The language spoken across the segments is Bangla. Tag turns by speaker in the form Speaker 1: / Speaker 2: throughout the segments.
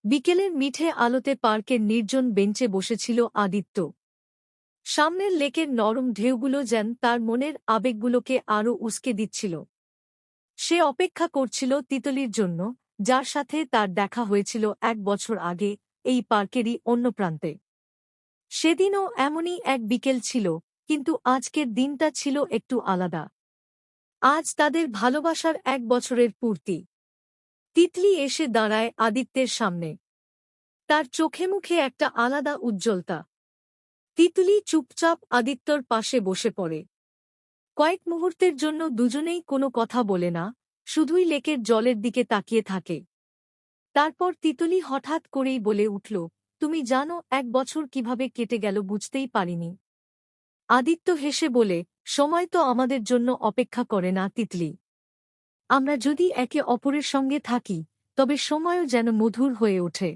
Speaker 1: বিকেলের মিঠে আলোতে পার্কের নির্জন বেঞ্চে বসেছিল আদিত্য। সামনের লেকের নরম ঢেউগুলো যেন তার মনের আবেগগুলোকে আরও উস্কে দিচ্ছিল। সে অপেক্ষা করছিল তিতলির জন্য, যার সাথে তার দেখা হয়েছিল 1 বছর আগে এই পার্কেরই অন্য প্রান্তে। সেদিনও এমনই এক বিকেল ছিল, কিন্তু আজকের দিনটা ছিল একটু আলাদা। আজ তাদের ভালোবাসার 1 বছরের পূর্তি। তিতলি এসে দাঁড়ায় আদিত্যের সামনে। তার চোখে মুখে একটা আলাদা উজ্জ্বলতা। তিতলি চুপচাপ আদিত্যর পাশে বসে পড়ে। কয়েক মুহূর্তের জন্য দুজনেই কোনো কথা বলে না, শুধুই লেকের জলের দিকে তাকিয়ে থাকে। তারপর তিতলি হঠাৎ করেই বলে উঠল, তুমি জানো 1 বছর কিভাবে কেটে গেল বুঝতেই পারিনি। আদিত্য হেসে বলে, সময় তো আমাদের জন্য অপেক্ষা করে না তিতলি। আমরা যদি একে অপরের সঙ্গে থাকি, তবে সময়ও যেন মধুর হয়ে ওঠে।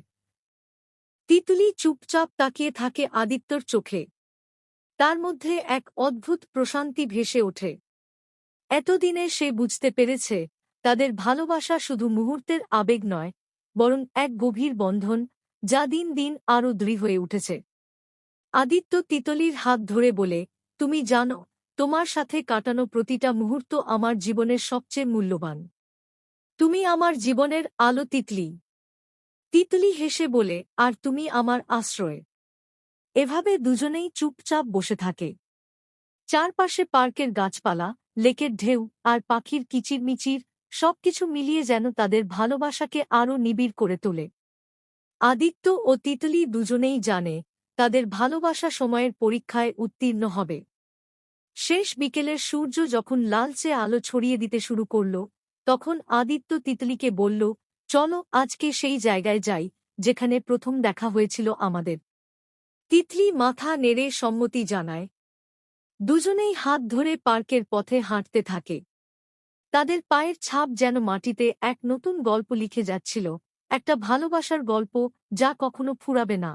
Speaker 1: তিতলি চুপচাপ তাকিয়ে থাকে আদিত্যর চোখে। তার মধ্যে এক অদ্ভুত প্রশান্তি ভেসে ওঠে। এতদিনে সে বুঝতে পেরেছে, তাদের ভালোবাসা শুধু মুহূর্তের আবেগ নয়, বরং এক গভীর বন্ধন, যা দিন দিন আরও দৃঢ় হয়ে উঠেছে। আদিত্য তিতলির হাত ধরে বলে, তুমি জানো, তোমার সাথে কাটানো প্রতিটা মুহূর্ত আমার জীবনের সবচেয়ে মূল্যবান। তুমি আমার জীবনের আলো তিতলি। তিতলি হেসে বলে, আর তুমি আমার আশ্রয়। এভাবে দুজনেই চুপচাপ বসে থাকে। চারপাশে পার্কের গাছপালা, লেকের ঢেউ আর পাখির কিচিরমিচির, সবকিছু মিলিয়ে যেন তাদের ভালোবাসাকে আরও নিবিড় করে তোলে। আদিত্য ও তিতলি দুজনেই জানে, তাদের ভালোবাসা সময়ের পরীক্ষায় উত্তীর্ণ হবে। শেষ বিকেলের সূর্য যখন লালচে আলো ছড়িয়ে দিতে শুরু করল, তখন আদিত্য তিতলিকে বলল, চলো আজকে সেই জায়গায় যাই, যেখানে প্রথম দেখা হয়েছিল আমাদের। তিতলি মাথা নেড়ে সম্মতি জানায়। দুজনেই হাত ধরে পার্কের পথে হাঁটতে থাকে। তাদের পায়ের ছাপ যেন মাটিতে এক নতুন গল্প লিখে যাচ্ছিল, একটা ভালোবাসার গল্প যা কখনো ফুরাবে না।